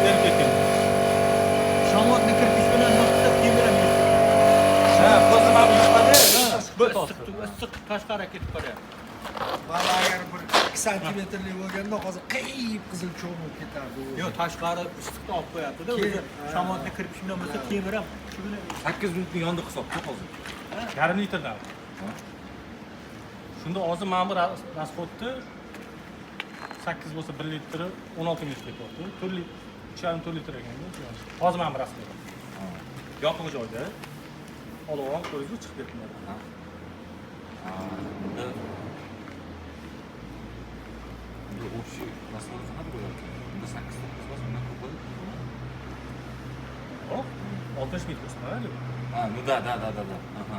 berib ketgan. Shamotni kirpish bilan nuqta kemiramadi. Ha, ko'zi mana bu chiqadi. Bu issiq tashqari ketib qolyapti. Mana agar bir 2 santimetrlik bo'lganda hozir qiyib qizil cho'mib ketardi. Yo'q, tashqari issiqni olib qo'yapti-da. O'zi shamotni kirpish bilan bo'lsa kemiram. Shu bilan 8 minutni yonda hisobda hozir. Yarim litrdan. Shunda hozir mana bu rasxodni 8 bo'lsa 1 litri 16 minut ketyapti. 4 litr, 3,5 litr ekanda. Hozir mana bu rasxod. Yopiq joyda olib olib ko'ringiz chiqib ketadi. Bunda общий расход qanaqa bo'lyapti? Bunda 8-9 bo'lsa, undan ko'p bo'ladi. Hop, 60 minut ko'rsatadi. Ha, ну да. Aha.